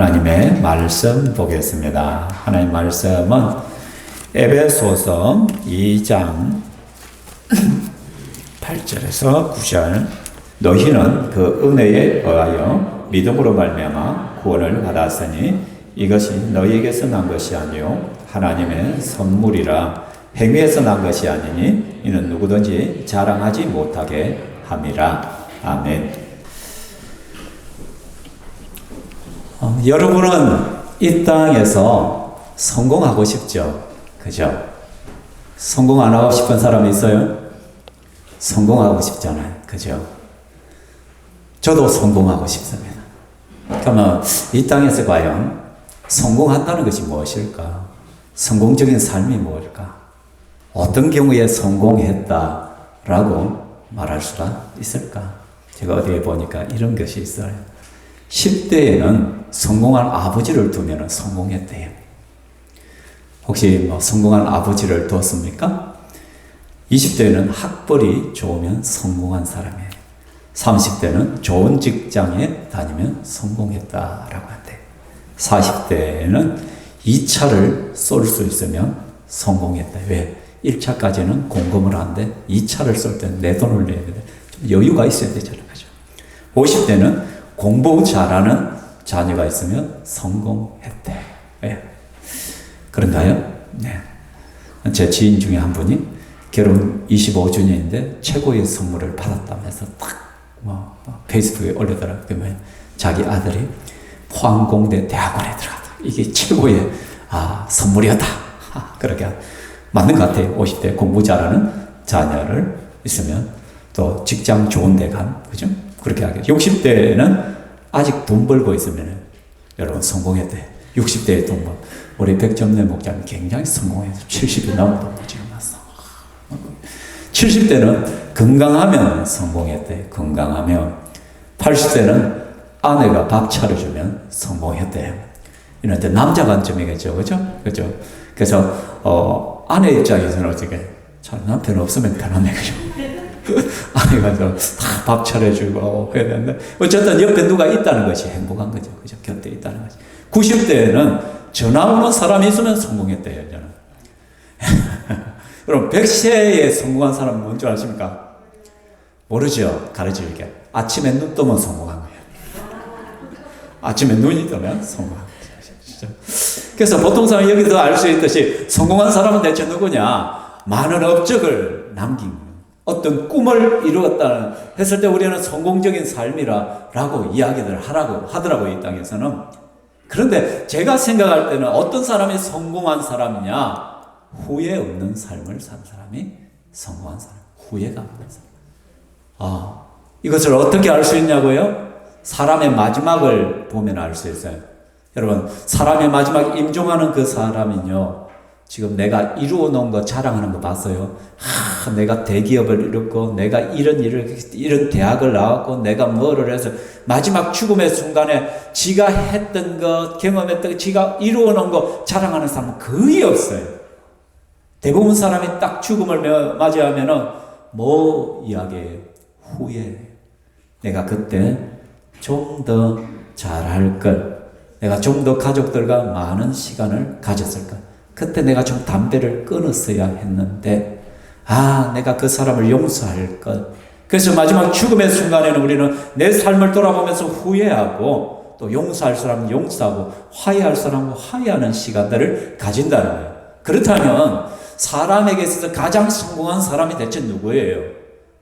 하나님의 말씀 보겠습니다. 하나님 말씀은 에베소서 2장 8절에서 9절. 너희는 그 은혜에 의하여 믿음으로 말미암아 구원을 받았으니 이것이 너희에게서 난 것이 아니요 하나님의 선물이라. 행위에서 난 것이 아니니 이는 누구든지 자랑하지 못하게 함이라. 아멘. 여러분은 이 땅에서 성공하고 싶죠? 그죠? 성공 안 하고 싶은 사람이 있어요? 성공하고 싶잖아요. 그죠? 저도 성공하고 싶습니다. 그러면 이 땅에서 과연 성공한다는 것이 무엇일까? 성공적인 삶이 무엇일까? 어떤 경우에 성공했다라고 말할 수가 있을까? 제가 어디에 보니까 이런 것이 있어요. 10대에는 성공한 아버지를 두면 성공했대요. 혹시 성공한 아버지를 두었습니까? 20대에는 학벌이 좋으면 성공한 사람이에요. 30대는 좋은 직장에 다니면 성공했다라고 한대요. 40대에는 2차를 쏠 수 있으면 성공했다. 왜? 1차까지는 공금을 하는데 2차를 쏠 때는 내 돈을 내야 되는데 좀 여유가 있어야 되잖아요. 50대는 공부 잘하는 자녀가 있으면 성공했대. 네. 그런가요? 네. 제 지인 중에 한 분이 결혼 25주년인데 최고의 선물을 받았다면서 페이스북에 올리더라. 그러면 자기 아들이 포항공대 대학원에 들어갔다. 이게 최고의 선물이었다. 그렇게 맞는 것 같아요. 50대 공부 잘하는 자녀를 있으면 또 직장 좋은 데 간, 그죠? 그렇게 하게. 60대는 아직 돈 벌고 있으면 여러분 성공했대. 60대에 돈 벌. 우리 백점내 목자님 굉장히 성공해서 70이 넘은 돈 지금 왔어. 70대는 건강하면 성공했대. 건강하면. 80대는 아내가 밥 차려주면 성공했대. 이런데 남자 관점이겠죠, 그죠? 그죠? 그래서 아내 입장에서는 어떻게? 남편 없으면 편하네, 그죠? 아내가 다 밥 차려주고 해야 되는데 어쨌든 옆에 누가 있다는 것이 행복한 거죠. 그죠? 곁에 있다는 것이. 90대에는 전화 오는 사람이 있으면 성공했대요. 저는. 그럼 100세에 성공한 사람은 뭔지 아십니까? 모르죠. 가르쳐줄게. 아침에 눈 뜨면 성공한 거예요. 아침에 눈이 뜨면 성공한 거예요. 그래서 보통 사람 여기서 알 수 있듯이 성공한 사람은 대체 누구냐? 많은 업적을 남긴 거예요. 어떤 꿈을 이루었다 했을 때 우리는 성공적인 삶이라고 이야기를 하더라고요, 이 땅에서는. 그런데 제가 생각할 때는 어떤 사람이 성공한 사람이냐? 후회 없는 삶을 산 사람이 성공한 사람. 후회가 없는 사람. 이것을 어떻게 알 수 있냐고요? 사람의 마지막을 보면 알 수 있어요. 여러분, 사람의 마지막 임종하는 그 사람은요, 지금 내가 이루어 놓은 거 자랑하는 거 봤어요? 내가 대기업을 이뤘고, 내가 이런 대학을 나왔고, 내가 뭐를 해서, 마지막 죽음의 순간에 지가 했던 것, 경험했던 것, 지가 이루어 놓은 거 자랑하는 사람은 거의 없어요. 대부분 사람이 딱 죽음을 맞이하면은, 뭐 이야기해요? 후회. 내가 그때 좀 더 잘할 걸. 내가 좀 더 가족들과 많은 시간을 가졌을 걸. 그때 내가 좀 담배를 끊었어야 했는데, 내가 그 사람을 용서할 것. 그래서 마지막 죽음의 순간에는 우리는 내 삶을 돌아보면서 후회하고, 또 용서할 사람은 용서하고, 화해할 사람은 화해하는 시간들을 가진다는 거예요. 그렇다면, 사람에게 있어서 가장 성공한 사람이 대체 누구예요?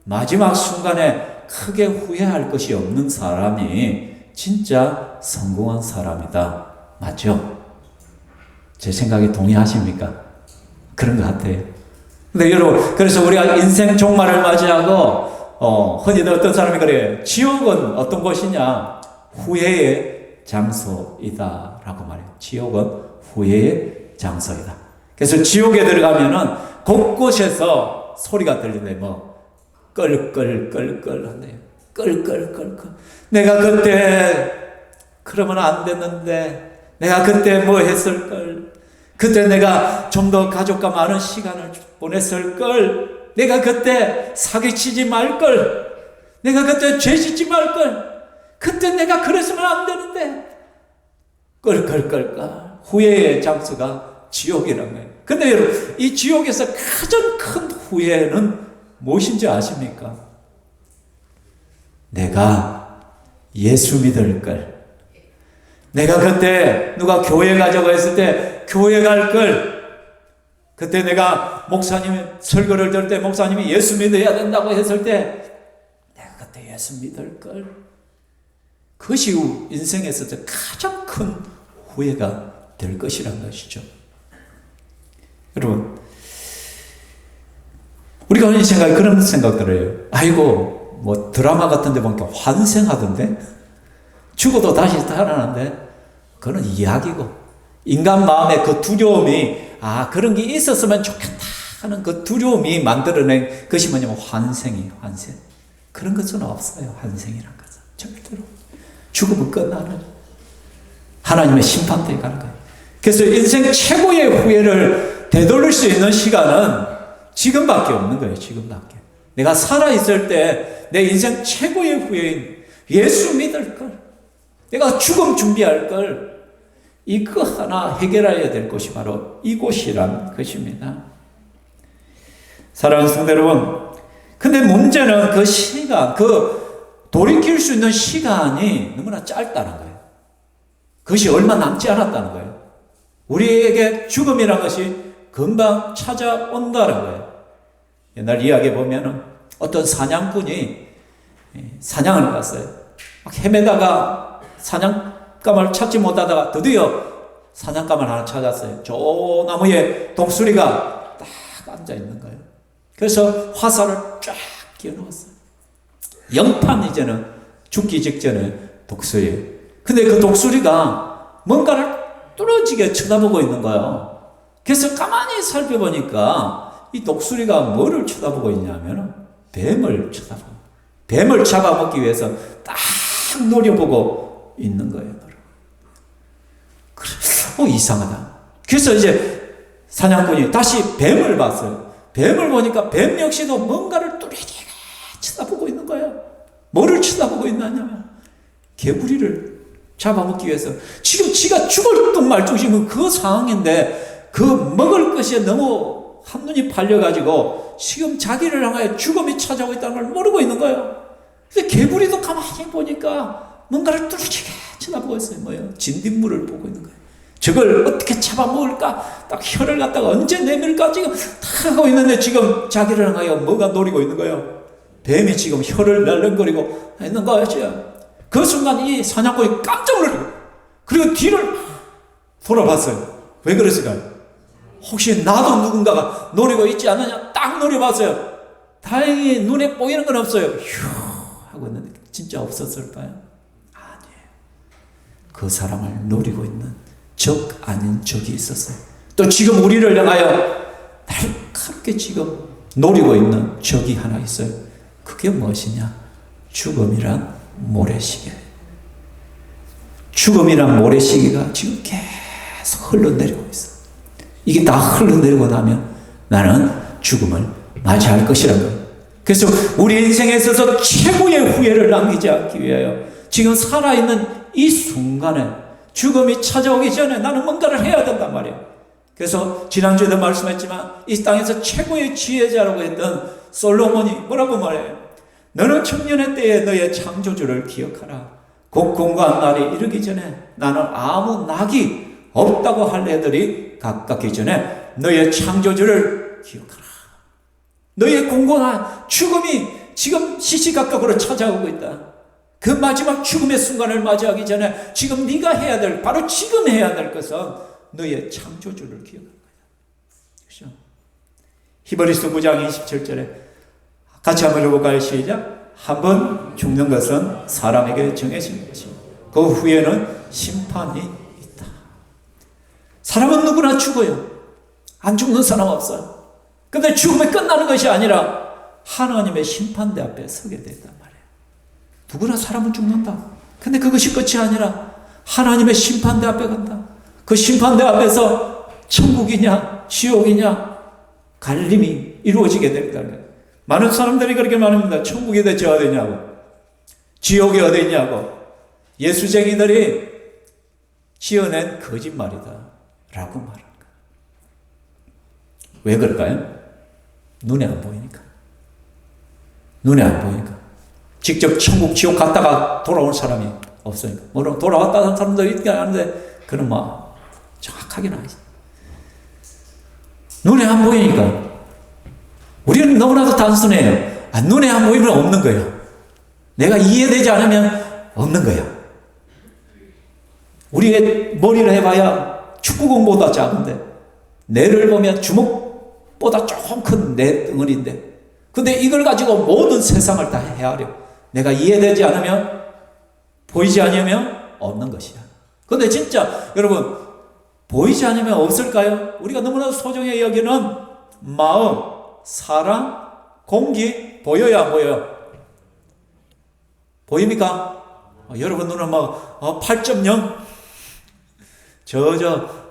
마지막 순간에 크게 후회할 것이 없는 사람이 진짜 성공한 사람이다. 맞죠? 제 생각에 동의하십니까? 그런 것 같아요. 근데 여러분, 그래서 우리가 인생 종말을 맞이하고, 흔히들 어떤 사람이 그래요. 지옥은 어떤 곳이냐? 후회의 장소이다. 라고 말해요. 지옥은 후회의 장소이다. 그래서 지옥에 들어가면은 곳곳에서 소리가 들리는데, 끌끌끌끌 한대요. 끌끌끌끌. 내가 그때, 그러면 안 됐는데, 내가 그때 뭐 했을걸? 그때 내가 좀 더 가족과 많은 시간을 보냈을걸? 내가 그때 사기치지 말걸? 내가 그때 죄 짓지 말걸? 그때 내가 그랬으면 안 되는데 끌끌끌끌 후회의 장소가 지옥이라는 거예요. 근데 여러분, 이 지옥에서 가장 큰 후회는 무엇인지 아십니까? 내가 예수 믿을 걸, 내가 그때 누가 교회 가자고 했을 때 교회 갈 걸, 그때 내가 목사님이 설교를 들을 때 목사님이 예수 믿어야 된다고 했을 때 내가 그때 예수 믿을 걸, 그것이 인생에서 가장 큰 후회가 될 것이란 것이죠. 여러분, 우리가 흔히 생각해 그런 생각들을 해요. 아이고, 뭐 드라마 같은 데 보니까 환생하던데, 죽어도 다시 살아나는데, 그건 이야기고, 인간 마음의 그 두려움이, 그런 게 있었으면 좋겠다 하는 그 두려움이 만들어낸 것이 뭐냐면 환생이에요. 환생. 그런 것은 없어요. 환생이란 것은 절대로. 죽으면 끝나는 하나님의 심판대에 가는 거예요. 그래서 인생 최고의 후회를 되돌릴 수 있는 시간은 지금밖에 없는 거예요. 지금밖에. 내가 살아있을 때 내 인생 최고의 후회인 예수 믿을 걸, 내가 죽음 준비할 걸, 이거 하나 해결해야 될 것이 바로 이곳이란 것입니다. 사랑하는 성도 여러분, 근데 문제는 그 시간, 그 돌이킬 수 있는 시간이 너무나 짧다는 거예요. 그것이 얼마 남지 않았다는 거예요. 우리에게 죽음이라는 것이 금방 찾아온다는 거예요. 옛날 이야기에 보면은 어떤 사냥꾼이 사냥을 갔어요. 막 헤매다가 사냥감을 찾지 못하다가 드디어 사냥감을 하나 찾았어요. 저 나무에 독수리가 딱 앉아 있는 거예요. 그래서 화살을 쫙 끼워놓았어요. 영판 이제는 죽기 직전에 독수리. 근데 그 독수리가 뭔가를 뚫어지게 쳐다보고 있는 거예요. 그래서 가만히 살펴보니까 이 독수리가 뭐를 쳐다보고 있냐면 뱀을 쳐다보고, 뱀을 잡아먹기 위해서 딱 노려보고 있는 거예요. 그래서 이상하다. 그래서 이제 사냥꾼이 다시 뱀을 봤어요. 뱀을 보니까 뱀 역시도 뭔가를 뚜렷하게 쳐다보고 있는 거예요. 뭐를 쳐다보고 있느냐면 개구리를 잡아먹기 위해서. 지금 지가 죽을 둥 말 둥 그 상황인데 그 먹을 것이 너무 한눈이 팔려가지고 지금 자기를 향하여 죽음이 찾아오고 있다는 걸 모르고 있는 거예요. 근데 개구리도 가만히 보니까 뭔가를 뚜렷하게 쳐다보고 있어요. 뭐예요? 진딧물을 보고 있는 거예요. 저걸 어떻게 잡아먹을까? 딱 혀를 갖다가 언제 내밀까? 지금 다 하고 있는데 지금 자기를 향하여 뭐가 노리고 있는 거예요? 뱀이 지금 혀를 날름거리고 있는 거였죠. 그 순간 이 사냥꾼이 깜짝 놀라고, 그리고 뒤를 돌아봤어요. 왜 그랬을까요? 혹시 나도 누군가가 노리고 있지 않느냐? 딱 노려봤어요. 다행히 눈에 보이는 건 없어요. 휴 하고 있는데 진짜 없었을까요? 아니에요. 그 사람을 노리고 있는 적 아닌 적이 있었어요. 또 지금 우리를 향하여 날카롭게 지금 노리고 있는 적이 하나 있어요. 그게 무엇이냐? 죽음이란 모래시계. 죽음이란 모래시계가 지금 계속 흘러내리고 있어. 이게 다 흘러내리고 나면 나는 죽음을 맞이할 것이라는 거예요. 그래서 우리 인생에 있어서 최고의 후회를 남기지 않기 위하여 지금 살아있는 이 순간에 죽음이 찾아오기 전에 나는 뭔가를 해야 된단 말이에요. 그래서 지난주에도 말씀했지만 이 땅에서 최고의 지혜자라고 했던 솔로몬이 뭐라고 말해요? 너는 청년의 때에 너의 창조주를 기억하라. 곧 공고한 날이 이르기 전에 나는 아무 낙이 없다고 할 애들이 가깝기 전에 너의 창조주를 기억하라. 너의 공고한 죽음이 지금 시시각각으로 찾아오고 있다. 그 마지막 죽음의 순간을 맞이하기 전에 지금 네가 해야 될, 바로 지금 해야 될 것은 너의 창조주를 기억하는 거야. 그렇죠? 히브리서 9장 27절에 같이 한번 읽어볼까요? 시작. 한 번 죽는 것은 사람에게 정해진 것이고 그 후에는 심판이 있다. 사람은 누구나 죽어요. 안 죽는 사람 없어요. 근데 죽음이 끝나는 것이 아니라 하나님의 심판대 앞에 서게 된단 말이에요. 누구나 사람은 죽는다. 근데 그것이 끝이 아니라 하나님의 심판대 앞에 간다. 그 심판대 앞에서 천국이냐 지옥이냐 갈림이 이루어지게 된다는 거예요. 많은 사람들이 그렇게 말합니다. 천국이 대체 어디냐고, 지옥이 어디냐고. 예수쟁이들이 지어낸 거짓말이다 라고 말한 거예요. 왜 그럴까요? 눈에 안 보이니까. 눈에 안 보이니까. 직접 천국, 지옥 갔다가 돌아온 사람이 없으니까. 물론 돌아왔다 하는 사람도 있긴 하는데 그런 정확하게는 아니지. 눈에 안 보이니까. 우리는 너무나도 단순해요. 눈에 안 보이면 없는 거예요. 내가 이해되지 않으면 없는 거야. 우리의 머리를 해봐야 축구공보다 작은데, 뇌를 보면 주먹보다 조금 큰 뇌 덩어리인데, 근데 이걸 가지고 모든 세상을 다 헤아려. 내가 이해되지 않으면, 보이지 않으면 없는 것이야. 근데 진짜 여러분, 보이지 않으면 없을까요? 우리가 너무나도 소중히 여기는 마음, 사랑, 공기, 보여요, 안 보여요? 보입니까? 여러분 눈은 8.0?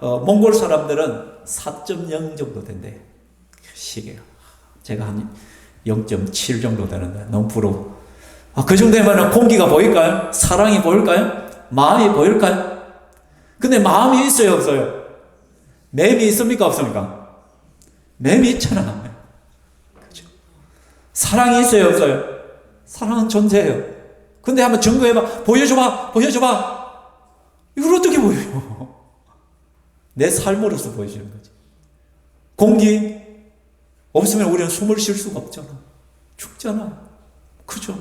몽골 사람들은 4.0 정도 된대요. 시계가. 제가 한 0.7 정도 되는데 너무 부러워. 그 정도면 공기가 보일까요? 사랑이 보일까요? 마음이 보일까요? 근데 마음이 있어요, 없어요? 매미 있습니까, 없습니까? 매미 있잖아. 그렇죠? 사랑이 있어요, 없어요? 사랑은 존재해요. 근데 한번 증거해봐. 보여줘봐. 이걸 어떻게 보여요? 내 삶으로서 보여주는 거지. 공기 없으면 우리는 숨을 쉴 수가 없잖아. 죽잖아. 그죠?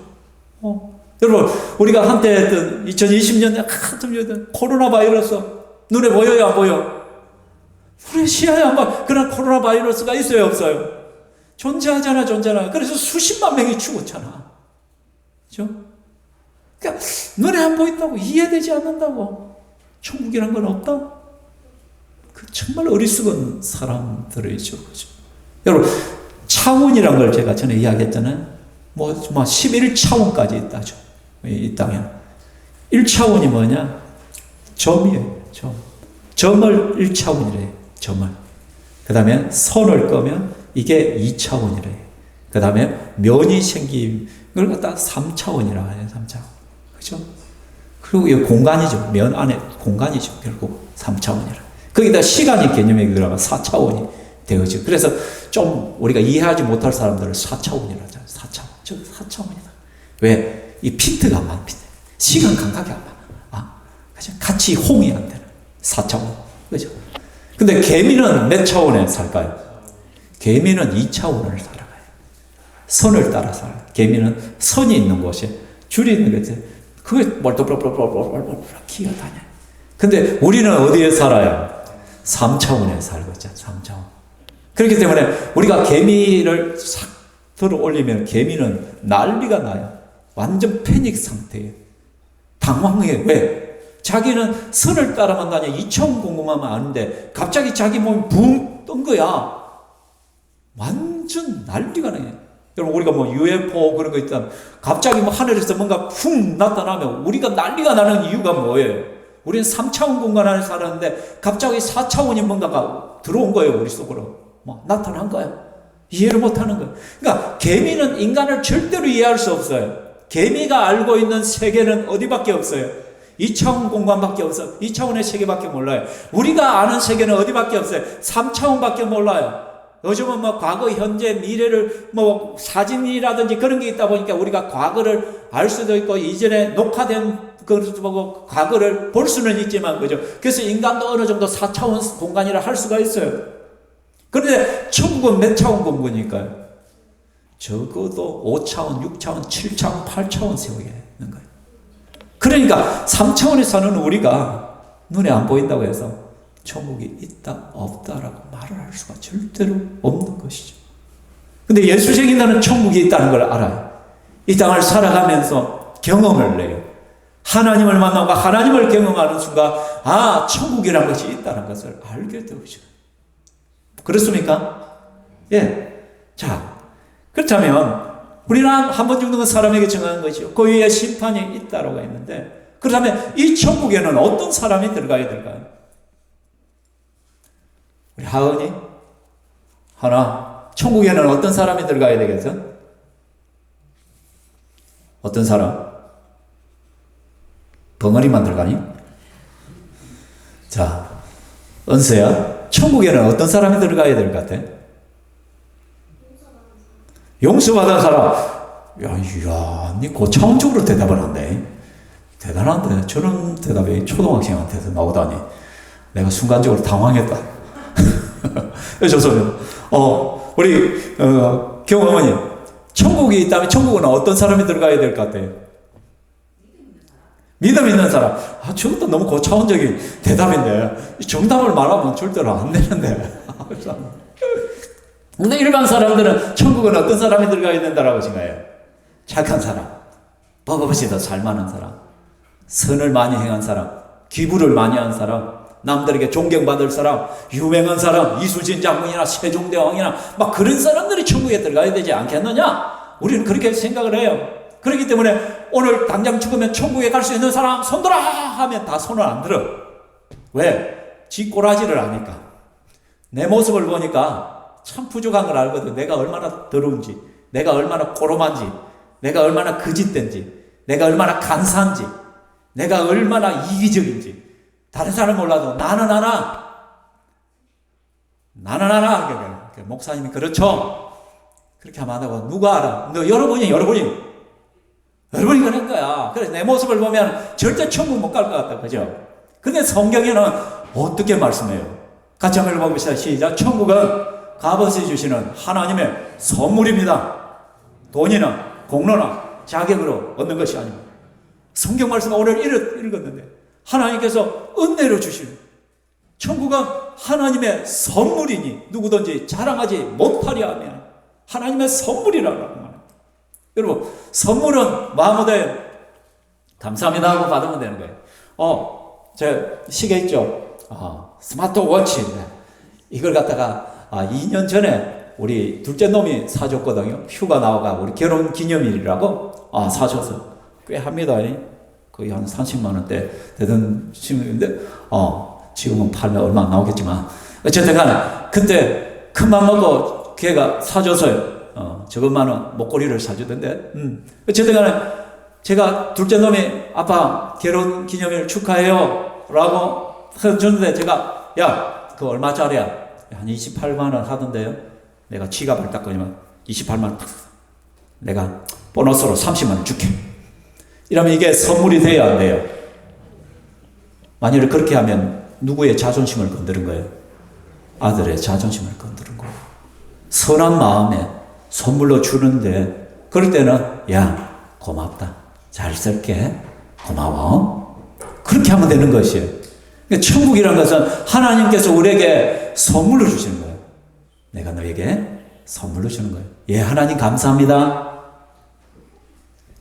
여러분, 우리가 한때 했던 2020년에 같은 코로나 바이러스 눈에 보여요, 안 보여? 우리 시야에 안 봐. 그런 코로나 바이러스가 있어요, 없어요? 존재하잖아. 그래서 수십만 명이 죽었잖아. 그죠? 그러니까 눈에 안 보인다고, 이해되지 않는다고 천국이란 건 없다? 정말 어리석은 사람들이죠. 그죠? 여러분, 차원이란 걸 제가 전에 이야기했잖아요. 11차원까지 있다죠. 이 땅에. 1차원이 뭐냐? 점이에요. 점을 1차원이래요. 점을. 그 다음에 선을 끄면 이게 2차원이래요. 그 다음에 면이 생김, 이걸 갖다 3차원이라고 해요. 3차원. 그죠? 그리고 이 공간이죠. 면 안에 공간이죠. 결국 3차원이라. 거기다 시간이 개념이 들어가 4차원이 되어지고. 그래서 좀 우리가 이해하지 못할 사람들을 4차원이라 하잖아요. 4차원. 4차원이다. 왜? 이 피트가 안 맞는 피트. 시간 감각이 안 맞아. 그죠? 같이 홍이 안 되는 4차원. 그죠? 근데 개미는 몇 차원에 살까요? 개미는 2차원을 살아가요. 선을 따라 살아요. 개미는 선이 있는 곳에 줄이 있는 곳에 그게 기어다녀요. 근데 우리는 어디에 살아요? 3차원에 살고 있잖아요. 3차원. 그렇기 때문에 우리가 개미를 싹 들어 올리면 개미는 난리가 나요. 완전 패닉 상태예요. 당황해요. 왜? 자기는 선을 따라만 다녀 2차원 공부하면 아는데 갑자기 자기 몸이 붕 뜬 거야. 완전 난리가 나요. 여러분, 우리가 UFO 그런 거 있다면 갑자기 하늘에서 뭔가 쿵 나타나면 우리가 난리가 나는 이유가 뭐예요? 우리는 3차원 공간 안에 살았는데 갑자기 4차원이 뭔가가 들어온 거예요. 우리 속으로. 나타난 거예요. 이해를 못하는 거예요. 그러니까 개미는 인간을 절대로 이해할 수 없어요. 개미가 알고 있는 세계는 어디밖에 없어요? 2차원 공간밖에 없어요. 2차원의 세계밖에 몰라요. 우리가 아는 세계는 어디밖에 없어요? 3차원밖에 몰라요. 요즘은 과거, 현재, 미래를 사진이라든지 그런 게 있다 보니까 우리가 과거를 알 수도 있고 이전에 녹화된 그것도 보고 과거를 볼 수는 있지만, 그죠? 그래서 인간도 어느 정도 4차원 공간이라 할 수가 있어요. 그런데 천국은 몇 차원 공간일까요? 적어도 5차원, 6차원, 7차원, 8차원 세워야 하는 거예요. 그러니까 3차원에 사는 우리가 눈에 안 보인다고 해서 천국이 있다, 없다라고 말을 할 수가 절대로 없는 것이죠. 근데 예수쟁이 나는 천국이 있다는 걸 알아요. 이 땅을 살아가면서 경험을 해요. 하나님을 만나고 하나님을 경험하는 순간, 천국이라는 것이 있다는 것을 알게 되죠. 그렇습니까? 예. 자, 그렇다면 우리는 한 번 죽는 건 사람에게 정하는 것이요. 그 위에 심판이 있다라고 했는데, 그렇다면 이 천국에는 어떤 사람이 들어가야 될까요? 우리 하은이? 하나. 천국에는 어떤 사람이 들어가야 되겠어? 어떤 사람? 벙어리만 들어가니? 자, 은수야, 천국에는 어떤 사람이 들어가야 될 것 같아? 용서받은 사람. 야, 니 고차원적으로 대답을 한대. 대단한데. 저런 대답이 초등학생한테서 나오다니. 내가 순간적으로 당황했다. 좋습니다. 우리, 경어머니, 천국이 있다면 천국은 어떤 사람이 들어가야 될 것 같아요? 믿음 있는 사람. 저것도 너무 고차원적인 대답인데, 정답을 말하면 절대로 안 되는데. 근데 일반 사람들은 천국은 어떤 사람이 들어가야 된다라고 생각해요? 착한 사람, 버거버시도 잘 마는 사람, 선을 많이 행한 사람, 기부를 많이 한 사람, 남들에게 존경받을 사람, 유명한 사람, 이수진 장군이나 세종대왕이나 막 그런 사람들이 천국에 들어가야 되지 않겠느냐? 우리는 그렇게 생각을 해요. 그렇기 때문에 오늘 당장 죽으면 천국에 갈 수 있는 사람 손들어 하면 다 손을 안 들어. 왜? 지 꼬라지를 아니까. 내 모습을 보니까 참 부족한 걸 알거든. 내가 얼마나 더러운지, 내가 얼마나 꼬롬한지, 내가 얼마나 거짓된지, 내가 얼마나 간사한지, 내가 얼마나 이기적인지. 다른 사람 몰라도 나는 알아. 나는 알아. 목사님이 그렇죠. 그렇게 하면 안 되고 누가 알아? 너 여러분이 그런 거야. 그래서 내 모습을 보면 절대 천국 못 갈 것 같다. 그죠? 근데 성경에는 어떻게 말씀해요? 같이 한번 읽어봅시다. 시작. 천국은 값없이 주시는 하나님의 선물입니다. 돈이나 공로나 자격으로 얻는 것이 아닙니다. 성경 말씀 오늘 읽었는데 하나님께서 은혜로 주시는 천국은 하나님의 선물이니 누구든지 자랑하지 못하려 하면 하나님의 선물이라는 말입니다. 여러분, 선물은 마음으로 감사합니다 하고 받으면 되는 거예요. 제 시계 있죠? 스마트워치. 이걸 갖다가 2년 전에 우리 둘째 놈이 사줬거든요. 휴가 나와가 우리 결혼 기념일이라고 사줘서 꽤 합니다. 거의 한 30만 원대 되던 친구인데 지금은 팔면 얼마 안 나오겠지만 어쨌든 간에 그때 큰맘 먹고 걔가 사줘서요. 저것만은 목걸이를 사주던데 어쨌든 간에 제가 둘째 놈이 아빠 결혼 기념일 축하해요 라고 해줬는데 제가 야 그거 얼마짜리야? 한 28만 원 하던데요. 내가 지갑을 딱 꺼내면 28만 원 딱 내가 보너스로 30만 원 줄게. 이러면 이게 선물이 돼야 안 돼요? 만일 그렇게 하면 누구의 자존심을 건드린 거예요? 아들의 자존심을 건드린 거예요. 선한 마음에 선물로 주는데 그럴 때는 야 고맙다. 잘 쓸게. 고마워. 그렇게 하면 되는 것이에요. 그러니까 천국이라는 것은 하나님께서 우리에게 선물로 주시는 거예요. 내가 너에게 선물로 주는 거예요. 예, 하나님 감사합니다.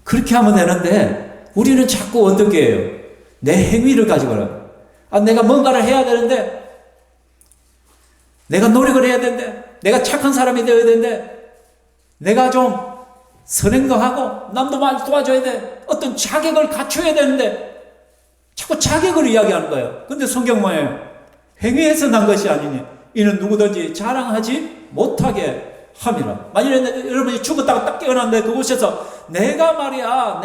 그렇게 하면 되는데 우리는 자꾸 어떻게 해요? 내 행위를 가지고는 내가 뭔가를 해야 되는데 내가 노력을 해야 되는데 내가 착한 사람이 되어야 되는데 내가 좀 선행도 하고 남도 많이 도와줘야 돼. 어떤 자격을 갖춰야 되는데 자꾸 자격을 이야기하는 거예요. 근데 성경 뭐예요? 행위에서 난 것이 아니니 이는 누구든지 자랑하지 못하게 함이라. 만일에 여러분이 죽었다가 딱 깨어났는데 그곳에서 내가 말이야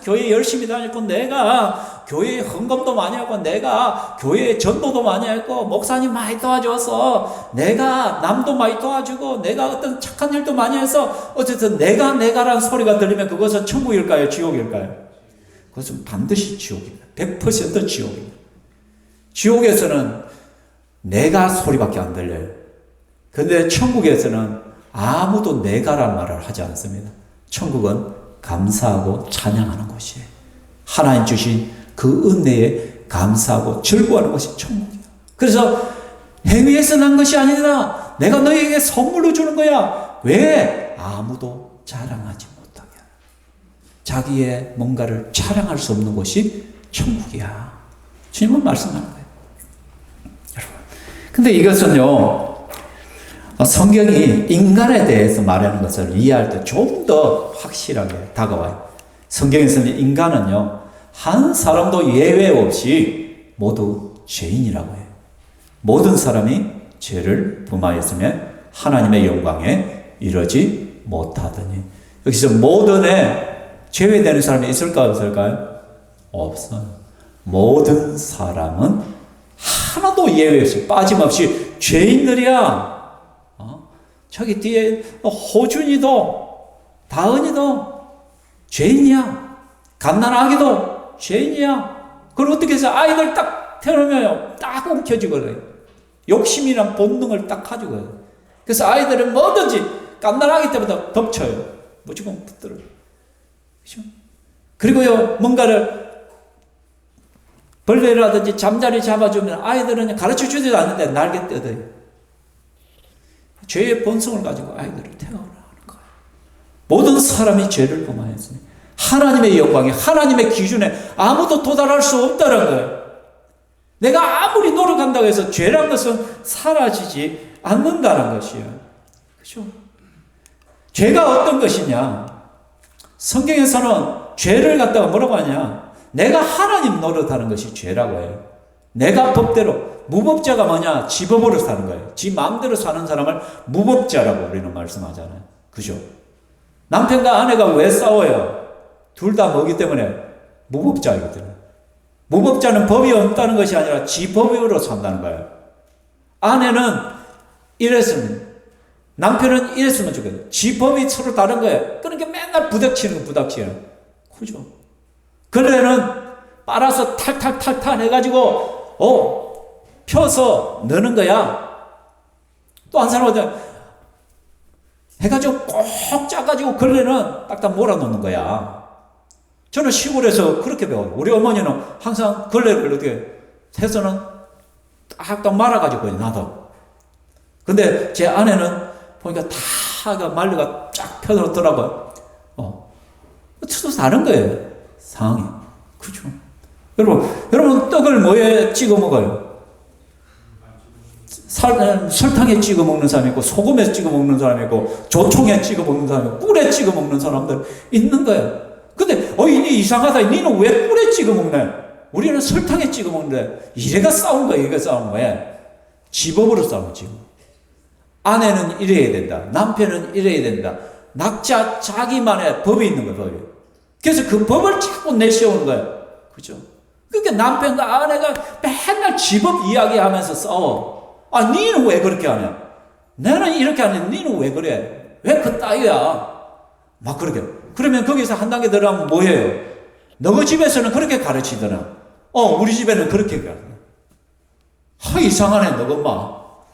교회 열심히 다녔고 내가 교회에 헌금도 많이 하고 내가 교회에 전도도 많이 했고 목사님 많이 도와줘서 내가 남도 많이 도와주고 내가 어떤 착한 일도 많이 해서 어쨌든 내가라는 소리가 들리면 그것은 천국일까요? 지옥일까요? 그것은 반드시 지옥입니다. 100% 지옥입니다. 지옥에서는 내가 소리밖에 안 들려요. 근데 천국에서는 아무도 내가란 말을 하지 않습니다. 천국은 감사하고 찬양하는 곳이에요. 하나님 주신 그 은혜에 감사하고 즐거워하는 것이 천국이에요. 그래서 행위에서 난 것이 아니라 내가 너에게 선물로 주는 거야. 왜? 아무도 자랑하지 못하게. 자기의 뭔가를 자랑할 수 없는 곳이 천국이야. 주님은 말씀하는 거예요. 여러분. 근데 이것은요. 성경이 인간에 대해서 말하는 것을 이해할 때 좀 더 확실하게 다가와요. 성경에서는 인간은요, 한 사람도 예외 없이 모두 죄인이라고 해요. 모든 사람이 죄를 범하였으면 하나님의 영광에 이르지 못하더니. 여기서 모든에 제외되는 사람이 있을까요? 없을까요? 없어요. 모든 사람은 예외 없이 빠짐없이 죄인들이야. 저기 뒤에 호준이도 다은이도 죄인이야. 갓난아기도 죄인이야. 그걸 어떻게 해서 아이들 딱 태어나면 딱 움켜쥐거든요. 욕심이란 본능을 딱 가지고요. 그래서 아이들은 뭐든지 갓난아기 때부터 덮쳐요. 무조건 붙들어요. 그렇죠? 그리고요, 뭔가를 벌레라든지 잠자리 잡아주면 아이들은 가르쳐 주지도 않는데 날개 뜯어요. 죄의 본성을 가지고 아이들을 태어나는 거예요. 모든 사람이 죄를 범하였으니 하나님의 영광에, 하나님의 기준에 아무도 도달할 수 없다는 거예요. 내가 아무리 노력한다고 해서 죄란 것은 사라지지 않는다는 것이에요. 그렇죠? 죄가 어떤 것이냐? 성경에서는 죄를 갖다가 뭐라고 하냐? 내가 하나님 노릇하는 것이 죄라고 해요. 내가 법대로, 무법자가 뭐냐? 지 법으로 사는 거예요. 지 마음대로 사는 사람을 무법자라고 우리는 말씀하잖아요. 그죠? 남편과 아내가 왜 싸워요? 둘 다 뭐기 때문에? 무법자이거든요. 무법자는 법이 없다는 것이 아니라 지 법으로 산다는 거예요. 아내는 이랬으면, 남편은 이랬으면 좋겠어요. 지 법이 서로 다른 거예요. 그러니까 맨날 부닥치는 거, 부닥치는. 그죠? 그래는 빨아서 탈탈탈탈 해가지고, 펴서 넣는 거야. 또 한 사람은 해가지고 꼭 짜가지고 걸레는 딱딱 몰아놓는 거야. 저는 시골에서 그렇게 배워요. 우리 어머니는 항상 걸레를 이렇게 해서는 딱딱 말아가지고 놔둬. 근데 제 아내는 보니까 다가 말려가 쫙 펴놓더라고요. 또 다른 거예요. 상황이. 그죠? 여러분, 떡을 뭐에 찍어 먹어요? 설탕에 찍어 먹는 사람이 있고, 소금에 찍어 먹는 사람이 있고, 조총에 찍어 먹는 사람이 있고, 꿀에 찍어 먹는 사람들 있는 거예요. 근데, 니 이상하다. 니는 왜 꿀에 찍어 먹네? 우리는 설탕에 찍어 먹는데, 이래가 싸운 거야, 이래가 싸운 거야. 지법으로 싸운 지금. 아내는 이래야 된다. 남편은 이래야 된다. 각자 자기만의 법이 있는 거예요, 법이. 그래서 그 법을 자꾸 내세우는 거예요. 그죠? 그러니까 남편과 아내가 맨날 지법 이야기하면서 싸워. 니는 왜 그렇게 하냐? 나는 이렇게 하는데 니는 왜 그래? 왜 그 따위야? 막 그렇게. 그러면 거기서 한 단계 들어가면 뭐예요? 너희 집에서는 그렇게 가르치더라. 우리 집에는 그렇게 가르쳐. 이상하네, 너가 막.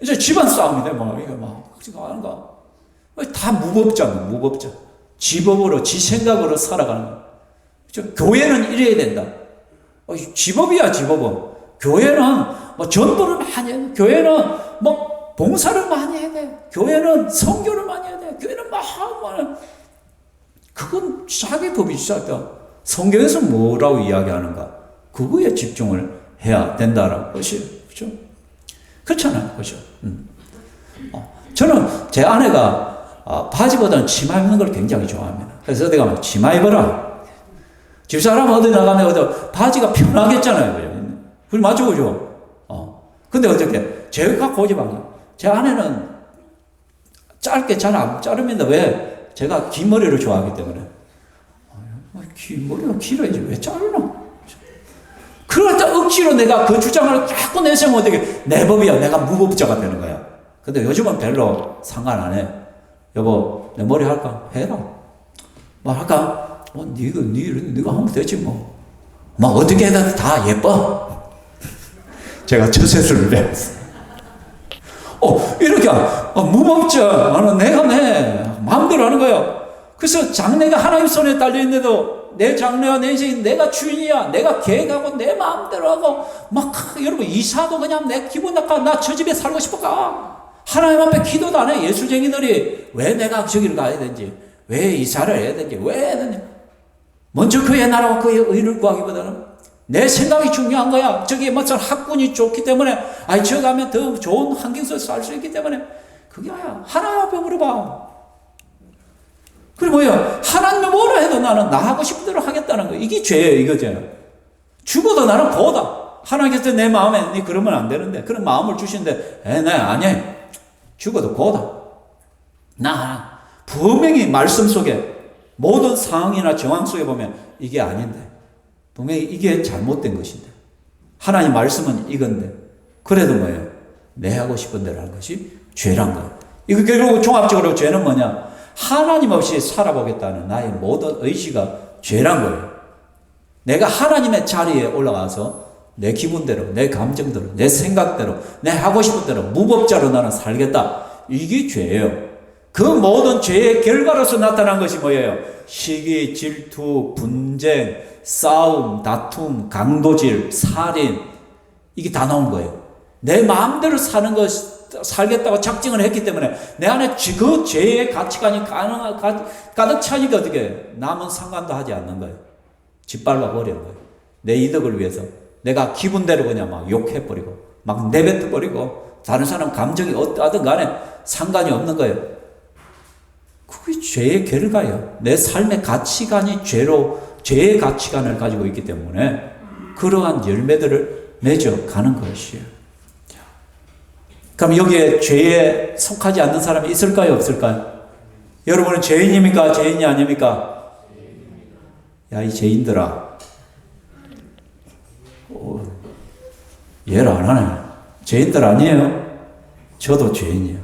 이제 집안 싸움이 돼, 막. 이거 막. 그렇지가 않은가? 다 무법자는 무법자. 지법으로, 지 생각으로 살아가는 거야. 교회는 이래야 된다. 지법이야, 지법은. 교회는 뭐 전도를 많이 해야 돼. 교회는 뭐 봉사를 많이 해야 돼. 교회는 선교를 많이 해야 돼. 교회는 그건 자기 법이 시작다. 성경에서 뭐라고 이야기하는가? 그거에 집중을 해야 된다라는 것이에요. 그렇죠? 그렇잖아요. 그렇죠? 저는 제 아내가 바지보다는 치마 입는 걸 굉장히 좋아합니다. 그래서 어디 가면 치마 입어라. 집사람 어디 나가면 어디 바지가 편하겠잖아요. 그걸 맞죠, 그죠? 근데 어떻게? 제가 고집한 제 아내는 짧게 잘 안 자릅니다. 왜? 제가 긴 머리를 좋아하기 때문에. 긴 머리가 길어야지. 왜 자르나? 그러다 억지로 내가 그 주장을 자꾸 내세우면 어떻게? 내 법이야. 내가 무법자가 되는 거야. 근데 요즘은 별로 상관 안 해. 여보, 내 머리 할까? 해라. 뭐 할까? 네가 하면 되지 뭐. 막 어떻게 해도 다 예뻐. 제가 처세술을 배웠어. 이렇게 무법자. 내가 내 마음대로 하는 거야. 그래서 장래가 하나님 손에 달려 있는데도 내 장래와 내 인생이 내가 주인이야. 내가 계획하고 내 마음대로 하고 막 여러분 이사도 그냥 내 기분 나빠. 나 저 집에 살고 싶어 가. 하나님 앞에 기도도 안 해. 예수쟁이들이 왜 내가 저기를 가야 되는지, 왜 이사를 해야 되는지, 왜 해야 되는지. 먼저 그의 나라와 그의 의를 구하기보다는 내 생각이 중요한 거야. 저기 무슨 학군이 좋기 때문에, 저 가면 더 좋은 환경에서 살 수 있기 때문에, 그게 아니야. 하나님 앞에 물어봐. 그리고 뭐야? 하나님이 뭐라 해도 나는 나 하고 싶은 대로 하겠다는 거. 이게 죄예요, 이거죠. 죽어도 나는 고다. 하나님께서 내 마음에, 네 그러면 안 되는데, 그런 마음을 주시는데, 네, 아니야. 죽어도 고다. 나 분명히 말씀 속에 모든 상황이나 정황 속에 보면 이게 아닌데, 분명히 이게 잘못된 것인데, 하나님 말씀은 이건데 그래도 뭐예요? 내 하고 싶은 대로 하는 것이 죄란 거예요. 이거 결국 종합적으로 죄는 뭐냐? 하나님 없이 살아보겠다는 나의 모든 의지가 죄란 거예요. 내가 하나님의 자리에 올라가서 내 기분대로, 내 감정대로, 내 생각대로, 내 하고 싶은 대로 무법자로 나는 살겠다. 이게 죄예요. 그 모든 죄의 결과로서 나타난 것이 뭐예요? 시기, 질투, 분쟁, 싸움, 다툼, 강도질, 살인, 이게 다 나온 거예요. 내 마음대로 사는 것, 살겠다고 작정을 했기 때문에 내 안에 그 죄의 가치관이 가득 차니까 어떻게 남은 상관도 하지 않는 거예요. 짓밟아 버리는 거예요. 내 이득을 위해서 내가 기분대로 그냥 막 욕해버리고 막 내뱉어버리고 다른 사람 감정이 어떠하든 간에 상관이 없는 거예요. 그게 죄의 결과예요. 내 삶의 가치관이 죄의 가치관을 가지고 있기 때문에 그러한 열매들을 맺어가는 것이에요. 그럼 여기에 죄에 속하지 않는 사람이 있을까요? 없을까요? 여러분은 죄인입니까? 죄인이 아닙니까? 야, 이 죄인들아. 이해를 안 하네. 죄인들 아니에요? 저도 죄인이에요.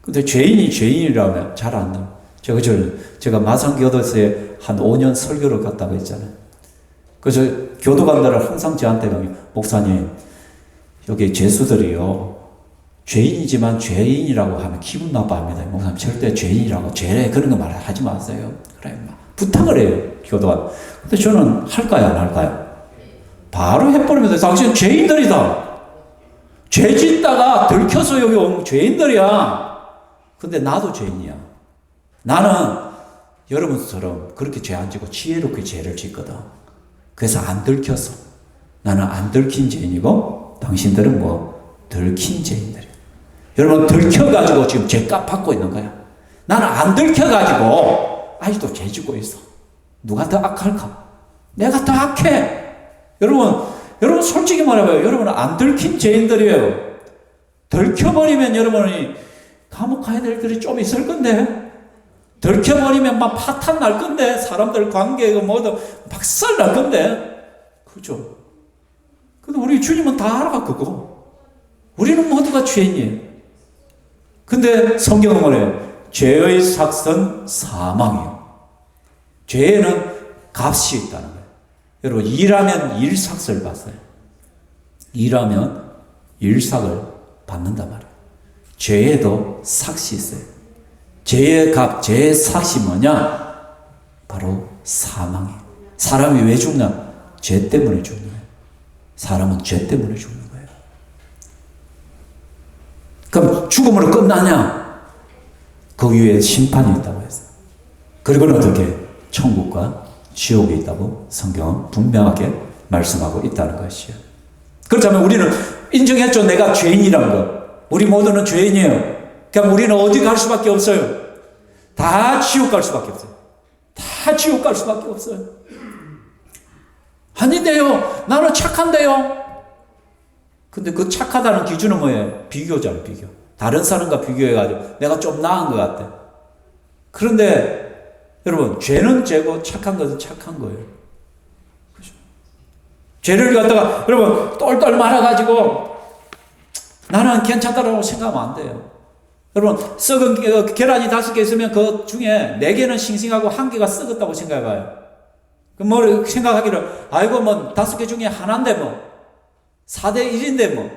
근데 죄인이 죄인이라면 잘 안 나요. 제가 마산교도소에 한 5년 설교를 갔다고 했잖아요. 그래서 교도관들은 항상 저한테 목사님, 여기 죄수들이요. 죄인이지만 죄인이라고 하면 기분 나빠합니다. 목사님 절대 죄인이라고 죄래 그런 거 말하지 마세요. 그래 막 부탁을 해요. 교도관. 근데 저는 할까요? 안 할까요? 바로 해버리면 당신 죄인들이다. 죄 짓다가 들켜서 여기 온 죄인들이야. 근데 나도 죄인이야. 나는 여러분처럼 그렇게 죄 안 지고 지혜롭게 죄를 짓거든. 그래서 안 들켜서. 나는 안 들킨 죄인이고 당신들은 뭐 들킨 죄인들이야. 여러분 들켜가지고 지금 죄값 받고 있는 거야. 나는 안 들켜가지고 아직도 죄 짓고 있어. 누가 더 악할까? 내가 더 악해. 여러분 솔직히 말해봐요. 여러분은 안 들킨 죄인들이에요. 들켜버리면 여러분이 감옥 가야 될 일이 좀 있을 건데 들켜버리면 막 파탄 날 건데 사람들 관계가 뭐든 박살 날 건데 그죠? 근데 우리 주님은 다 알아 그거. 우리는 모두가 죄인이에요. 근데 성경은 뭐래요? 죄의 삭은 사망이에요. 죄에는 값이 있다는 거예요. 여러분 일하면 일삭을 받아요. 일하면 일삭을 받는단 말이에요. 죄에도 삭이 있어요. 죄의 값, 죄의 삭이 뭐냐? 바로 사망이에요. 사람이 왜 죽나? 죄 때문에 죽는 거예요. 사람은 죄 때문에 죽는 거예요. 그럼 죽음으로 끝나냐? 그 위에 심판이 있다고 했어요. 그리고는 어떻게? 천국과 지옥이 있다고 성경은 분명하게 말씀하고 있다는 것이에요. 그렇다면 우리는 인정했죠. 내가 죄인이라는 거. 우리 모두는 죄인이에요. 그럼 우리는 어디 갈 수밖에 없어요. 다 지옥 갈 수밖에 없어요. 다 지옥 갈 수밖에 없어요. 아닌데요. 나는 착한데요. 근데 그 착하다는 기준은 뭐예요? 비교잖아요. 비교. 다른 사람과 비교해가지고 내가 좀 나은 것 같아. 그런데 여러분 죄는 죄고 착한 것은 착한 거예요. 그렇죠? 죄를 갖다가 여러분 똘똘 말아가지고 나는 괜찮다라고 생각하면 안 돼요. 여러분 썩은 계란이 5개 있으면 그 중에 4개는 싱싱하고 1개가 썩었다고 생각해봐요. 그럼 뭐 생각하기를 아이고 뭐 5개 중에 하나인데 뭐 4대 1인데 뭐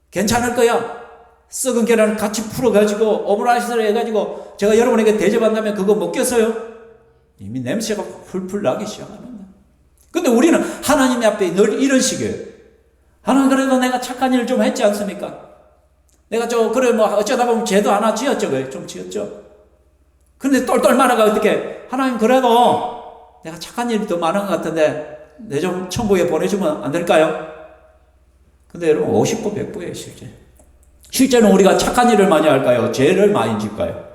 괜찮을 거야. 썩은 계란을 같이 풀어가지고 오므라이스를 해가지고 제가 여러분에게 대접한다면 그거 먹겠어요? 이미 냄새가 풀풀 나기 시작합니다. 근데 우리는 하나님 앞에 늘 이런 식이에요. 하나님 그래도 내가 착한 일을 좀 했지 않습니까? 내가 그래 뭐 어쩌다 보면 죄도 하나 지었죠. 그래 좀 지었죠. 근데 똘똘 말아가 어떻게 하나님 그래도 내가 착한 일이 더 많은 것 같은데 내 좀 천국에 보내주면 안 될까요? 근데 여러분 50부 100부예요 실제. 실제는 우리가 착한 일을 많이 할까요? 죄를 많이 짓까요?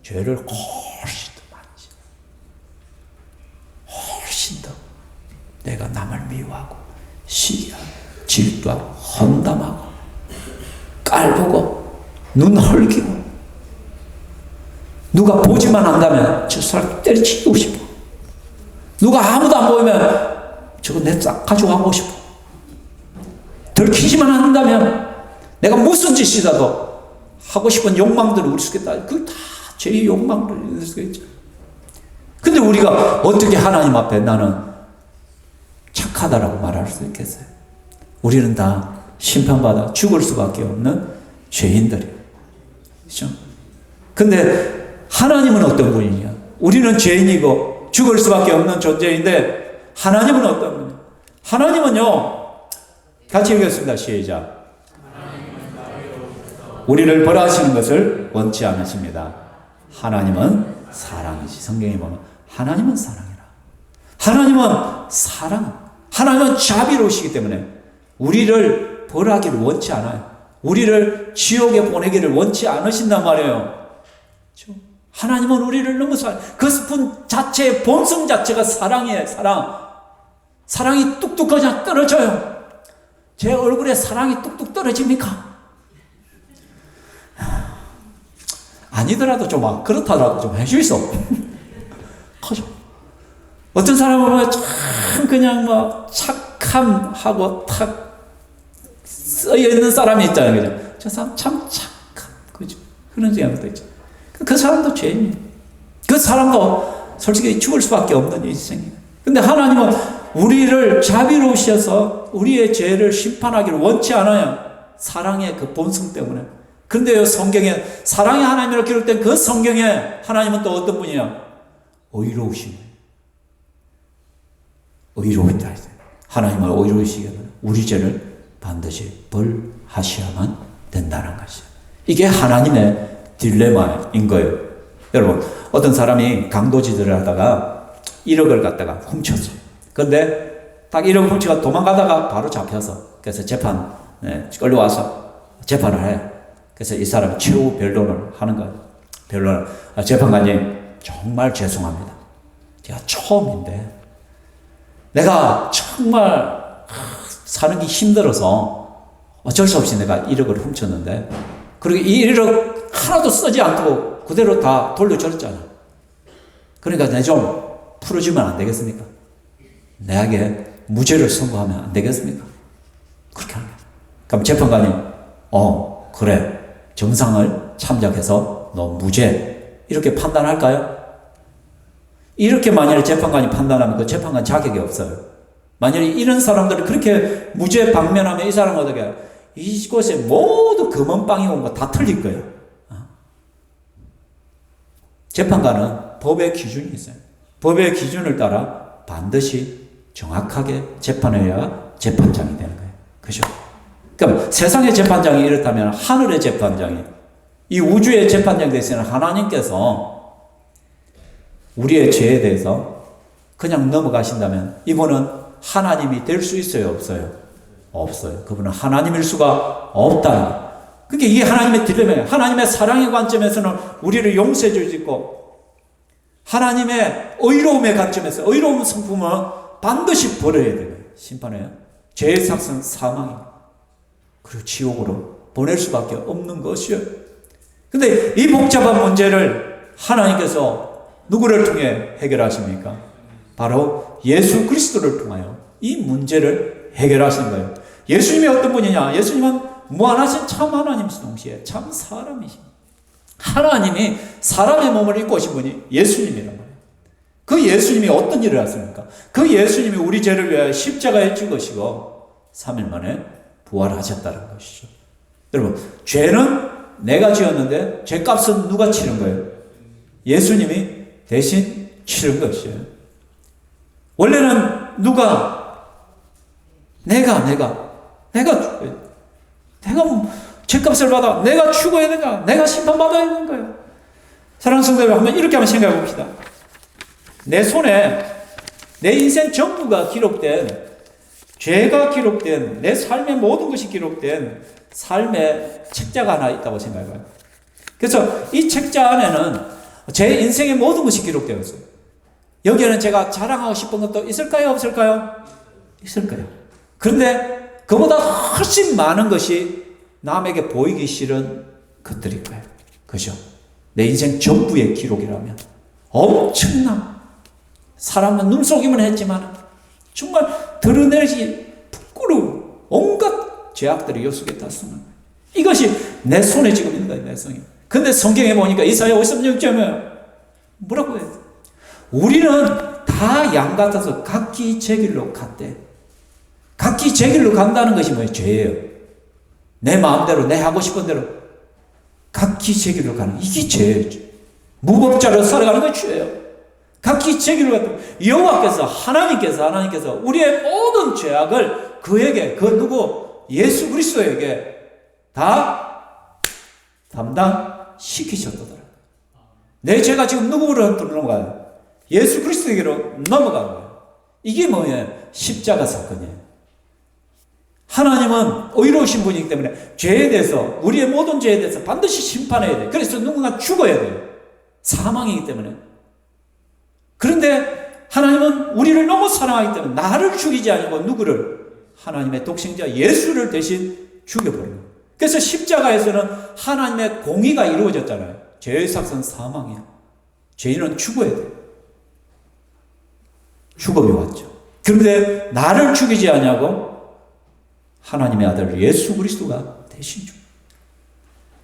죄를 훨씬 더 많이 짓. 훨씬 더 내가 남을 미워하고 시기하고 질투하고 험담하고 깔보고 눈 헐기고 누가 보지만 한다면 저 사람 때려치고 싶어. 누가 아무도 안 보이면 저거 내 싹 가져가고 싶어. 들키지만 한다면 내가 무슨 짓이라도 하고 싶은 욕망들을 우리 속에 다, 그 다 죄의 욕망을 우리 속에 있죠. 근데 우리가 어떻게 하나님 앞에 나는 착하다라고 말할 수 있겠어요? 우리는 다 심판받아 죽을 수밖에 없는 죄인들이에요. 그렇죠? 근데 하나님은 어떤 분이냐? 우리는 죄인이고 죽을 수밖에 없는 존재인데 하나님은 어떤 분이냐? 하나님은요, 같이 읽겠습니다. 시작. 우리를 벌하시는 것을 원치 않으십니다. 하나님은 사랑이시. 성경에 보면 하나님은 사랑이라. 하나님은 사랑. 하나님은 자비로우시기 때문에 우리를 벌하기를 원치 않아요. 우리를 지옥에 보내기를 원치 않으신단 말이에요. 그렇죠? 하나님은 우리를 너무 그 스푼 자체의 본성 자체가 사랑이에요. 사랑. 사랑이 뚝뚝 그냥 떨어져요. 제 얼굴에 사랑이 뚝뚝 떨어집니까? 아니더라도 좀 그렇다라고 좀 해주이소. 커져. 어떤 사람은 보면 참 그냥 뭐 착함하고 탁 써있는 사람이 있잖아요. 그죠? 저 사람 참 착함. 그죠? 그런 생각도 있죠. 그 사람도 죄인이에요. 그 사람도 솔직히 죽을 수밖에 없는 인생이에요. 근데 하나님은 우리를 자비로우셔서 우리의 죄를 심판하기를 원치 않아요. 사랑의 그 본성 때문에. 근데요, 성경에 사랑의 하나님이라고 기록된 그 성경에 하나님은 또 어떤 분이냐? 의로우신 거예요. 의로우다. 하나님은 의로우시게 우리 죄를 반드시 벌하셔야만 된다는 것이에요. 이게 하나님의 딜레마인 거예요. 여러분, 어떤 사람이 강도질을 하다가 1억을 갖다가 훔쳤어요. 근데 딱 1억 훔치가 도망가다가 바로 잡혀서 그래서 끌려와서 재판을 해요. 그래서 이 사람이 최후 변론을 하는 거예요. 변론을. 재판관님, 정말 죄송합니다. 제가 처음인데 내가 정말 사는 게 힘들어서 어쩔 수 없이 내가 1억을 훔쳤는데 그리고 이 1억 하나도 쓰지 않고 그대로 다 돌려줬잖아. 그러니까 내 좀 풀어주면 안 되겠습니까? 내에게 무죄를 선고하면 안 되겠습니까? 그렇게 하는 거예요. 그럼 재판관이 그래, 정상을 참작해서 너 무죄 이렇게 판단할까요? 이렇게 만약에 재판관이 판단하면 그 재판관 자격이 없어요. 만약에 이런 사람들이 그렇게 무죄 방면하면 이 사람은 어떻게 이곳에 모두 금은빵이고 뭐 다 틀릴 거예요. 재판관은 법의 기준이 있어요. 법의 기준을 따라 반드시 정확하게 재판해야 재판장이 되는 거예요. 그죠? 그럼 세상의 재판장이 이렇다면 하늘의 재판장이, 이 우주의 재판장이 되시는 하나님께서 우리의 죄에 대해서 그냥 넘어가신다면 이분은 하나님이 될 수 있어요? 없어요? 없어요. 그분은 하나님일 수가 없다. 그러니까 이게 하나님의 딜레마예요. 하나님의 사랑의 관점에서는 우리를 용서해 줄 수 있고 하나님의 의로움의 관점에서 의로움 성품은 반드시 버려야 돼요. 심판해요. 죄의 삭은 사망입니다. 그리고 지옥으로 보낼 수밖에 없는 것이에요. 근데 이 복잡한 문제를 하나님께서 누구를 통해 해결하십니까? 바로 예수 그리스도를 통하여 이 문제를 해결하시는 거예요. 예수님이 어떤 분이냐? 예수님은 무한하신 참 하나님이신 동시에 참 사람이십니다. 하나님이 사람의 몸을 입고 오신 분이 예수님이란 말이에요. 그 예수님이 어떤 일을 하십니까? 그 예수님이 우리 죄를 위하여 십자가에 죽으시고 3일 만에 부활하셨다는 것이죠. 여러분, 죄는 내가 지었는데 죄값은 누가 치른 거예요? 예수님이 대신 치른 것이에요. 원래는 누가 내가 죄값을 받아 내가 죽어야 되냐? 내가 심판받아야 되는 거예요. 사랑하는 성도들, 한번 이렇게 한번 생각해 봅시다. 내 손에 내 인생 전부가 기록된, 죄가 기록된, 내 삶의 모든 것이 기록된 삶의 책자가 하나 있다고 생각해봐요. 그래서 이 책자 안에는 제 인생의 모든 것이 기록되어 있어요. 여기에는 제가 자랑하고 싶은 것도 있을까요? 없을까요? 있을 거예요. 그런데 그보다 훨씬 많은 것이 남에게 보이기 싫은 것들일 거예요. 그죠? 내 인생 전부의 기록이라면 엄청난, 사람은 눈속임을 했지만 정말 드러내기 부끄러운 온갖 죄악들이 요 속에 다 숨은 거예요. 이것이 내 손에 지금 있는 거예요. 내 손에. 근데 성경에 보니까 이사야 53장에 뭐라고 해요? 우리는 다 양 같아서 각기 제 길로 갔대. 각기 제 길로 간다는 것이 뭐예요? 죄예요. 내 마음대로, 내 하고 싶은 대로 각기 제 길로 가는, 이게 죄예요. 무법자로 살아가는 게 죄예요. 각기 제 길로 갔다. 여호와께서 하나님께서 우리의 모든 죄악을 그에게, 그 누구? 예수 그리스도에게 다 담당시키셨더라. 내 죄가 지금 누구로 넘어가요? 예수 그리스도에게로 넘어가는 거예요. 이게 뭐예요? 십자가 사건이에요. 하나님은 의로우신 분이기 때문에 죄에 대해서, 우리의 모든 죄에 대해서 반드시 심판해야 돼요. 그래서 누군가 죽어야 돼요. 사망이기 때문에. 그런데 하나님은 우리를 너무 사랑하기 때문에 나를 죽이지 아니고 누구를? 하나님의 독생자 예수를 대신 죽여버려요. 그래서 십자가에서는 하나님의 공의가 이루어졌잖아요. 죄의 삭은 사망이야. 죄인은 죽어야 돼요. 죽음이 왔죠. 그런데 나를 죽이지 아니하고 하나님의 아들 예수 그리스도가 대신 죽어요.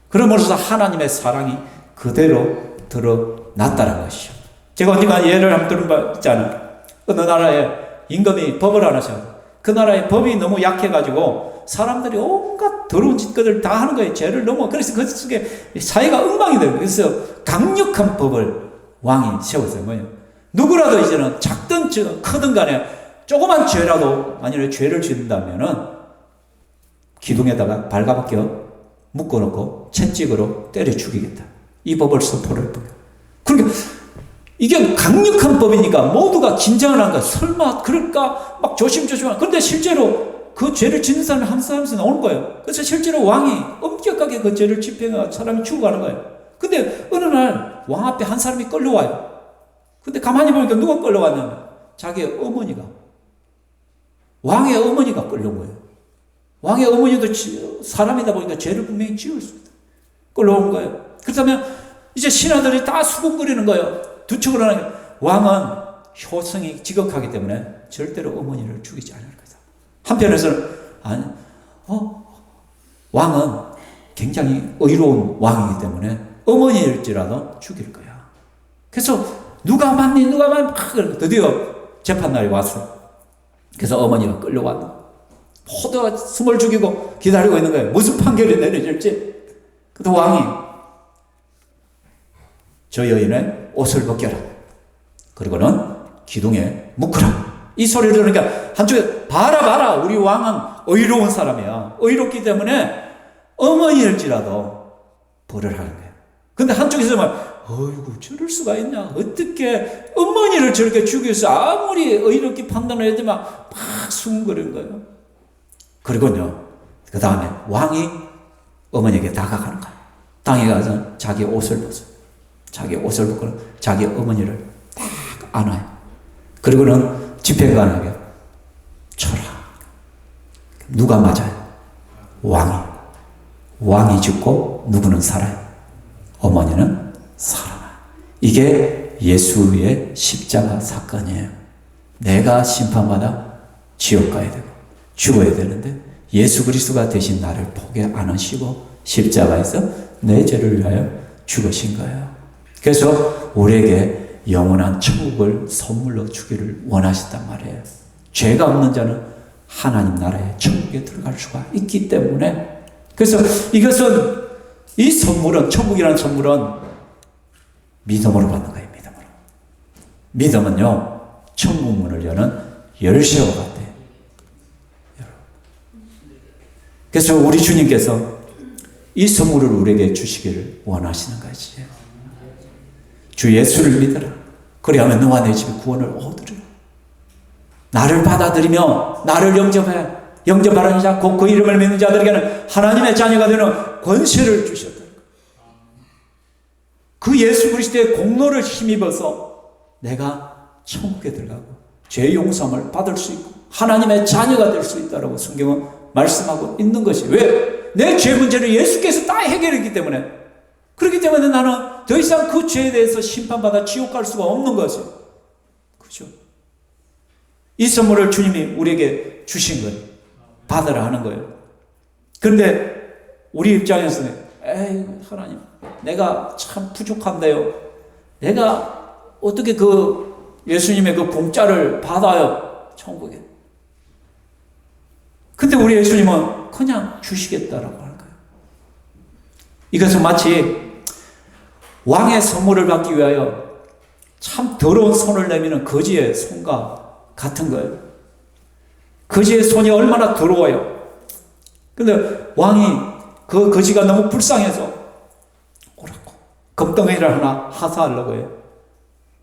그러므로서 하나님의 사랑이 그대로 드러났다는 것이죠. 제가 언젠가 예를 한번 들은 바 있잖아요. 어느 나라에 임금이 법을 안 하셔요. 그 나라의 법이 너무 약해가지고 사람들이 온갖 더러운 짓들을 다 하는 거예요. 죄를 넘어. 그래서 그 속에 사회가 엉망이 돼요. 그래서 강력한 법을 왕이 세웠어요. 뭐예요? 누구라도 이제는 작든 크든 간에 조그만 죄라도 만약에 죄를 짓는다면은 기둥에다가 발가벗겨 묶어놓고 채찍으로 때려 죽이겠다. 이 법을 선포를 해버려요. 그러니까 이게 강력한 법이니까 모두가 긴장을 한 거야. 설마 그럴까? 막 조심조심하는. 그런데 실제로 그 죄를 짓는 사람이 한 사람씩 나오는 거예요. 그래서 실제로 왕이 엄격하게 그 죄를 집행하고 사람이 죽어가는 거예요. 근데 어느 날 왕 앞에 한 사람이 끌려와요. 근데 가만히 보니까 누가 끌려왔냐면 자기 어머니가, 왕의 어머니가 끌려온 거예요. 왕의 어머니도 사람이다 보니까 죄를 분명히 지을 수 있다. 끌려온 거예요. 그렇다면 이제 신하들이 다 수군거리는 거예요. 두척을 하는 거예요. 왕은 효성이 지극하기 때문에 절대로 어머니를 죽이지 않을 거다. 한편에서는 왕은 굉장히 의로운 왕이기 때문에 어머니일지라도 죽일 거야. 그래서 누가 맞니? 드디어 재판날이 왔어. 그래서 어머니가 끌려왔다. 모두 숨을 죽이고 기다리고 있는 거예요. 무슨 판결이 내려질지. 그때 왕이 저 여인의 옷을 벗겨라. 그리고는 기둥에 묶으라. 이 소리를 들으니까 한쪽에 봐라 우리 왕은 의로운 사람이야. 의롭기 때문에 어머니일지라도 벌을 하는 거예요. 근데 한쪽에서 어이구 저럴 수가 있냐. 어떻게 어머니를 저렇게 죽여서 아무리 의롭게 판단을 해야지만 막 수군거리는 거예요. 그리고요 그 다음에 왕이 어머니에게 다가가는 거예요. 땅에 가서 자기 옷을 벗어요. 자기 옷을 벗고 자기 어머니를 딱 안아요. 그리고는 집행관에게 쳐라. 누가 맞아요? 왕이 죽고 누구는 살아요? 어머니는 살아나요. 이게 예수의 십자가 사건이에요. 내가 심판받아 지옥 가야 되고 죽어야 되는데 예수 그리스도가 대신 나를 포기 안 하시고 십자가에서 내 죄를 위하여 죽으신 거예요. 그래서 우리에게 영원한 천국을 선물로 주기를 원하신단 말이에요. 죄가 없는 자는 하나님 나라의 천국에 들어갈 수가 있기 때문에, 그래서 이것은, 이 선물은, 천국이라는 선물은 믿음으로 받는 거예요. 믿음은요 천국 문을 여는 열쇠와 같아요. 그래서 우리 주님께서 이 선물을 우리에게 주시기를 원하시는 것이에요. 주 예수를 믿어라. 그리하면 너와 내 집에 구원을 얻으리라. 나를 받아들이며 나를 영접하는 자, 곧 그 이름을 믿는 자들에게는 하나님의 자녀가 되는 권세를 주셨다. 그 예수 그리스도의 공로를 힘입어서 내가 천국에 들어가고 죄 용서함을 받을 수 있고 하나님의 자녀가 될 수 있다라고 성경은 말씀하고 있는 것이, 왜? 내 죄 문제를 예수께서 다 해결했기 때문에. 그렇기 때문에 나는 더 이상 그 죄에 대해서 심판받아 지옥 갈 수가 없는 것이에요. 그렇죠? 이 선물을 주님이 우리에게 주신 거예요. 받으라 하는 거예요. 그런데 우리 입장에서는 에이 하나님 내가 참 부족한데요. 내가 어떻게 그 예수님의 그 공짜를 받아요 천국에. 근데 우리 예수님은 그냥 주시겠다라고 하는 거예요. 이것은 마치 왕의 선물을 받기 위하여 참 더러운 손을 내미는 거지의 손과 같은 거예요. 거지의 손이 얼마나 더러워요. 근데 왕이 그 거지가 너무 불쌍해서 오라고 금덩이를 하나 하사하려고 해요.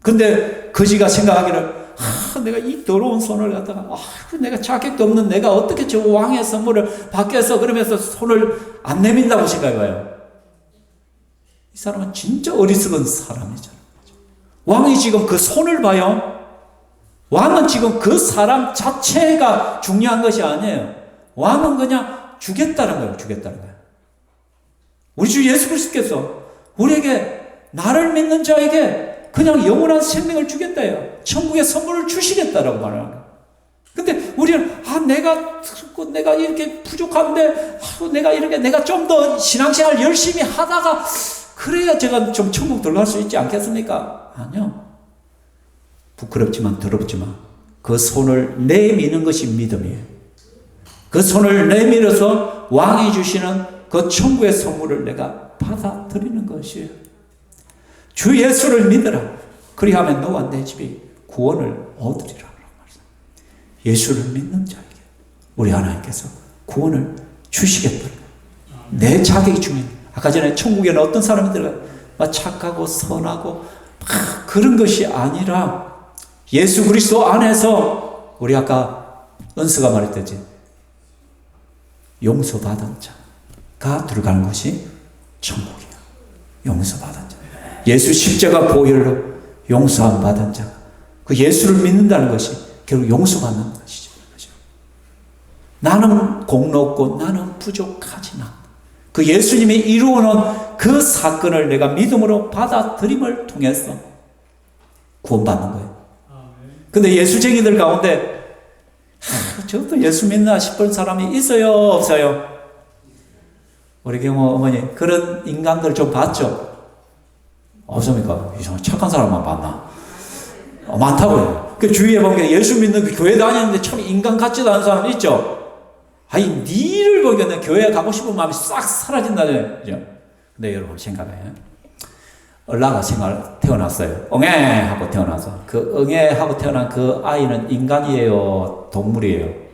근데 거지가 생각하기를 내가 이 더러운 손을 갖다가 내가 자격도 없는 내가 어떻게 저 왕의 선물을 받겠어 그러면서 손을 안 내민다고 생각해요. 이 사람은 진짜 어리석은 사람이잖아요. 왕이 지금 그 손을 봐요. 왕은 지금 그 사람 자체가 중요한 것이 아니에요. 왕은 그냥 주겠다는 거예요. 주겠다는 거예요. 우리 주 예수 그리스도께서 우리에게 나를 믿는 자에게 그냥 영원한 생명을 주겠다요. 천국의 선물을 주시겠다라고 말하는 거예요. 근데 우리는 내가 이렇게 부족한데 내가 좀 더 신앙생활 열심히 하다가 그래야 제가 좀 천국 들어갈 수 있지 않겠습니까? 아니요. 부끄럽지만 더럽지만 그 손을 내미는 것이 믿음이에요. 그 손을 내밀어서 왕이 주시는 그 천국의 선물을 내가 받아들이는 것이에요. 주 예수를 믿으라. 그리하면 너와 내 집이 구원을 얻으리라. 예수를 믿는 자에게 우리 하나님께서 구원을 주시겠다. 내 자격이 중요해요. 아까 전에 천국에는 어떤 사람이 들어가요? 착하고 선하고 그런 것이 아니라 예수 그리스도 안에서 우리 아까 은수가 말했듯이 용서받은 자가 들어가는 것이 천국이에요. 용서받은 자. 예수 십자가 보혈로 용서함 받은 자. 그 예수를 믿는다는 것이 결국 용서받는 것이죠. 나는 공로 없고 나는 부족하지만 그 예수님이 이루어놓은 그 사건을 내가 믿음으로 받아들임을 통해서 구원받는 거예요. 근데 예수쟁이들 가운데 저것도 예수 믿나 싶은 사람이 있어요? 없어요? 우리 경우 어머니 그런 인간들 좀 봤죠? 없습니까? 이상한 착한 사람만 봤나? 많다고요. 그 주위에 보면 예수 믿는 그 교회 다니는데 참 인간 같지도 않은 사람 있죠? 니를 보면 교회 가고 싶은 마음이 싹 사라진다잖아요. 그죠? 근데 여러분 생각해요. 얼라가 태어났어요. 응애하고 태어나서. 그 응애하고 태어난 그 아이는 인간이에요? 동물이에요?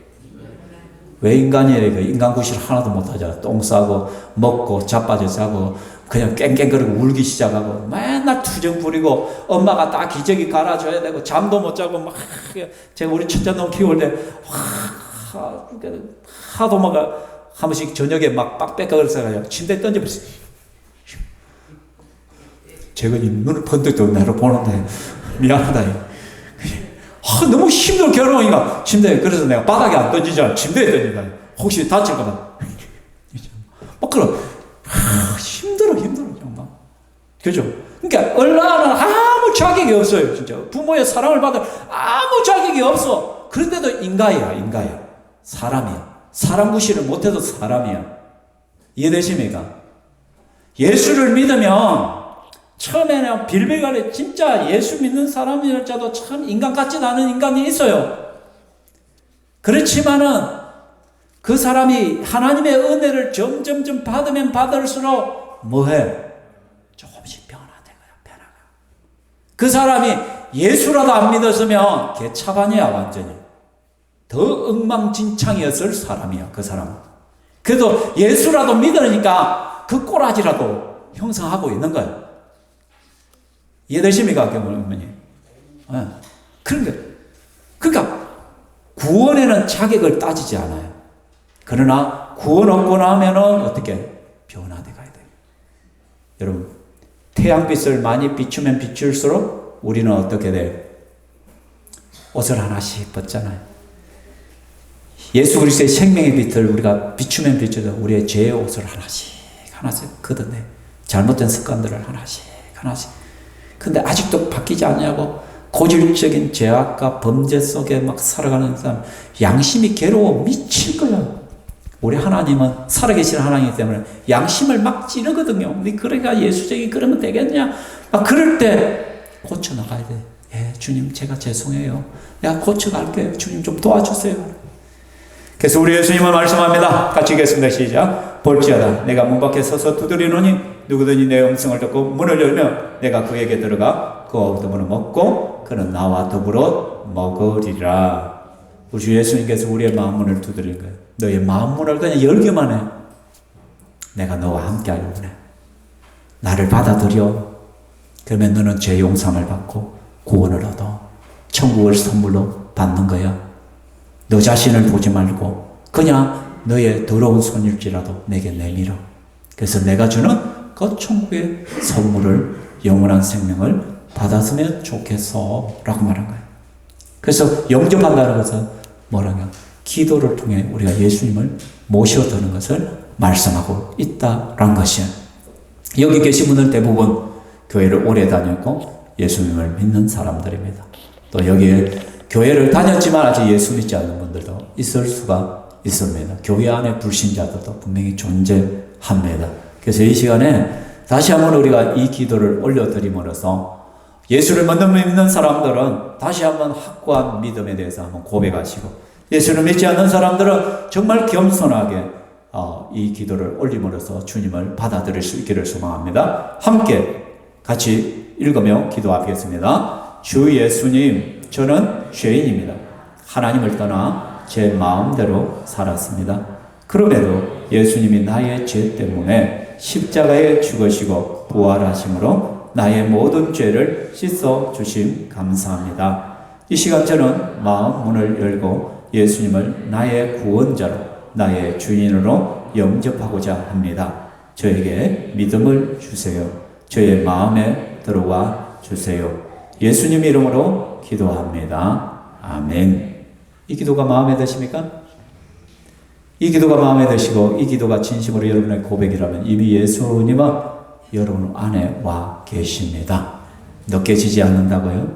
왜 인간이에요? 그 인간 구실 하나도 못하잖아. 똥 싸고, 먹고, 자빠져 자고, 그냥 깽깽거리고 울기 시작하고, 맨날 투정 부리고, 엄마가 딱 기저귀 갈아줘야 되고, 잠도 못 자고, 막, 제가 우리 첫째 놈 키울 때, 하도 막, 한 번씩 저녁에 막 빡빡 그랬어요. 침대에 던져버렸어요. 제가 눈을 번뜩 뜨고 나를 보는데, 미안하다. 너무 힘들어, 괴로우니까. 침대에, 그래서 내가 바닥에 안 던지잖아. 침대에 던진다. 혹시 다칠까봐. 그럼, 힘들어, 정말. 그죠? 그러니까, 얼라는 아무 자격이 없어요, 진짜. 부모의 사랑을 받을 아무 자격이 없어. 그런데도 인가야. 사람이야. 사람 구실을 못해도 사람이야. 이해되십니까? 예수를 믿으면, 처음에는 빌빌거리 진짜 예수 믿는 사람일지라도 참 인간 같지도 않은 인간이 있어요. 그렇지만은 그 사람이 하나님의 은혜를 점점 받으면 받을수록 뭐해? 조금씩 변화된 거야. 변화가. 그 사람이 예수라도 안 믿었으면 개차반이야 완전히. 더 엉망진창이었을 사람이야 그 사람은. 그래도 예수라도 믿으니까 그 꼬라지라도 형성하고 있는 거야. 이해되십니까? 어머니? 그러니까, 구원에는 자격을 따지지 않아요. 그러나, 구원 얻고 나면은 어떻게? 변화돼 가야 돼요. 여러분, 태양빛을 많이 비추면 비출수록 우리는 어떻게 돼요? 옷을 하나씩 벗잖아요. 예수 그리스도의 생명의 빛을 우리가 비추면 비추도 우리의 죄의 옷을 하나씩 걷어내. 잘못된 습관들을 하나씩. 근데 아직도 바뀌지 않냐고 고질적인 죄악과 범죄 속에 막 살아가는 사람 양심이 괴로워 미칠 거야. 우리 하나님은 살아계신 하나님이기 때문에 양심을 막 찌르거든요. 그러니까 예수적이 그러면 되겠냐? 막 그럴 때 고쳐나가야 돼. 예, 주님 제가 죄송해요. 내가 고쳐갈게요. 주님 좀 도와주세요. 그래서 우리 예수님은 말씀합니다. 같이 읽겠습니다. 시작. 볼지어다 내가 문 밖에 서서 두드리노니 누구든지 내 음성을 듣고 문을 열면 내가 그에게 들어가 그와 얻어문을 먹고 그는 나와 더불어 먹으리라. 우리 주 예수님께서 우리의 마음 문을 두드린 거예요. 너의 마음 문을 그냥 열기만 해. 내가 너와 함께 하려고 해. 나를 받아들여. 그러면 너는 죄 용서를 받고 구원을 얻어 천국을 선물로 받는 거야. 너 자신을 보지 말고 그냥 너의 더러운 손일지라도 내게 내밀어. 그래서 내가 주는 그 천국의 선물을 영원한 생명을 받았으면 좋겠어 라고 말한 거예요. 그래서 영접한다는 것은 뭐라냐? 기도를 통해 우리가 예수님을 모셔드는 것을 말씀하고 있다라는 것이에요. 여기 계신 분들 대부분 교회를 오래 다녔고 예수님을 믿는 사람들입니다. 또 여기에 교회를 다녔지만 아직 예수 믿지 않는 분들도 있을 수가 있습니다. 교회 안에 불신자들도 분명히 존재합니다. 그래서 이 시간에 다시 한번 우리가 이 기도를 올려드림으로써 예수를 먼저 믿는 사람들은 다시 한번 확고한 믿음에 대해서 한번 고백하시고, 예수를 믿지 않는 사람들은 정말 겸손하게 이 기도를 올림으로써 주님을 받아들일 수 있기를 소망합니다. 함께 같이 읽으며 기도하겠습니다. 주 예수님, 저는 죄인입니다. 하나님을 떠나 제 마음대로 살았습니다. 그럼에도 예수님이 나의 죄 때문에 십자가에 죽으시고 부활하심으로 나의 모든 죄를 씻어 주심 감사합니다. 이 시간 저는 마음 문을 열고 예수님을 나의 구원자로, 나의 주인으로 영접하고자 합니다. 저에게 믿음을 주세요. 저의 마음에 들어와 주세요. 예수님 이름으로 기도합니다. 아멘. 이 기도가 마음에 드십니까? 이 기도가 마음에 드시고 이 기도가 진심으로 여러분의 고백이라면 이미 예수님은 여러분 안에 와 계십니다. 느껴지지 않는다고요?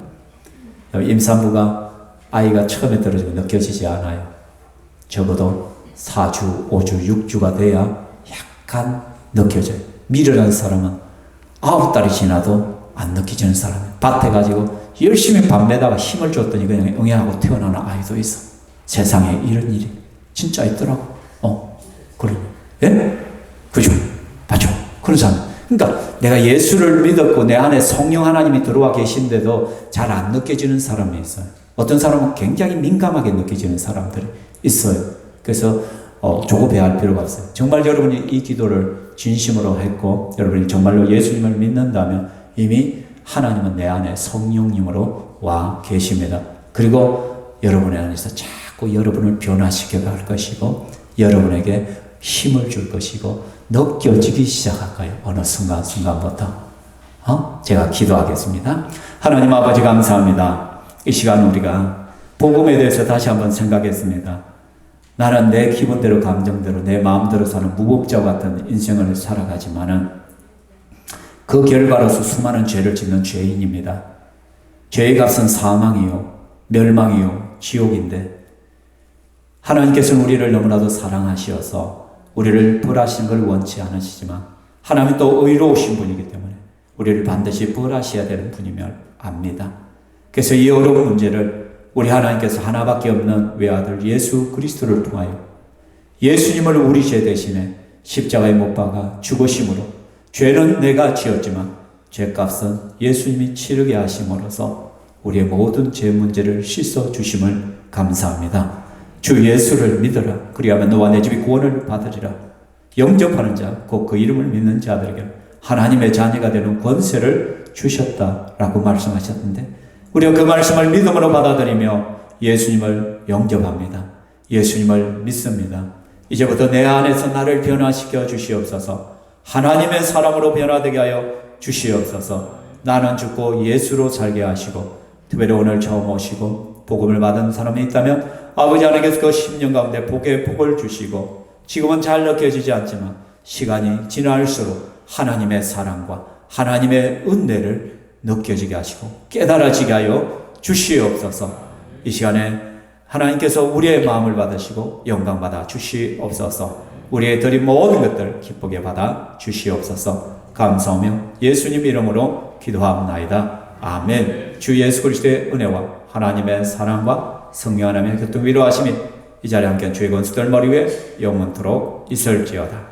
임산부가 아이가 처음에 떨어지면 느껴지지 않아요. 적어도 4주, 5주, 6주가 돼야 약간 느껴져요. 미련한 사람은 9달이 지나도 안 느껴지는 사람이에요. 밭에 가지고 열심히 밤매다가 힘을 줬더니 그냥 응애하고 태어나는 아이도 있어. 세상에 이런 일이 진짜 있더라고. 그래. 예? 그죠? 맞죠? 그런 사람. 그러니까 내가 예수를 믿었고 내 안에 성령 하나님이 들어와 계신데도 잘 안 느껴지는 사람이 있어요. 어떤 사람은 굉장히 민감하게 느껴지는 사람들이 있어요. 그래서 조급해할 필요가 없어요. 정말 여러분이 이 기도를 진심으로 했고 여러분이 정말로 예수님을 믿는다면 이미 하나님은 내 안에 성령님으로 와 계십니다. 그리고 여러분의 안에서 자꾸 여러분을 변화시켜 갈 것이고 여러분에게 힘을 줄 것이고 느껴지기 시작할 거예요. 어느 순간부터. 제가 기도하겠습니다. 하나님 아버지 감사합니다. 이 시간 우리가 복음에 대해서 다시 한번 생각했습니다. 나는 내 기분대로 감정대로 내 마음대로 사는 무법자와 같은 인생을 살아가지만은 그 결과로서 수많은 죄를 짓는 죄인입니다. 죄의 값은 사망이요, 멸망이요, 지옥인데 하나님께서는 우리를 너무나도 사랑하시어서 우리를 벌하시는 걸 원치 않으시지만 하나님은 또 의로우신 분이기 때문에 우리를 반드시 벌하셔야 되는 분임을 압니다. 그래서 이 어려운 문제를 우리 하나님께서 하나밖에 없는 외아들 예수 그리스도를 통하여 예수님을 우리 죄 대신에 십자가에 못 박아 죽으심으로 죄는 내가 지었지만 죄값은 예수님이 치르게 하심으로써 우리의 모든 죄 문제를 씻어 주심을 감사합니다. 주 예수를 믿어라. 그리하면 너와 내 집이 구원을 받으리라. 영접하는 자, 곧 그 이름을 믿는 자들에게 하나님의 자녀가 되는 권세를 주셨다라고 말씀하셨는데 우리가 그 말씀을 믿음으로 받아들이며 예수님을 영접합니다. 예수님을 믿습니다. 이제부터 내 안에서 나를 변화시켜 주시옵소서. 하나님의 사람으로 변화되게 하여 주시옵소서. 나는 죽고 예수로 살게 하시고 특별히 오늘 처음 오시고 복음을 받은 사람이 있다면 아버지 하나님께서 그 10년 가운데 복의 복을 주시고 지금은 잘 느껴지지 않지만 시간이 지날수록 하나님의 사랑과 하나님의 은혜를 느껴지게 하시고 깨달아지게 하여 주시옵소서. 이 시간에 하나님께서 우리의 마음을 받으시고 영광 받아 주시옵소서. 우리의 드린 모든 것들 기쁘게 받아 주시옵소서. 감사하며 예수님 이름으로 기도합나이다. 아멘. 주 예수 그리스도의 은혜와 하나님의 사랑과 성령 하나님의 교통 위로하심이 이 자리에 함께한 주의 권수들 머리 위에 영원토록 있을지어다.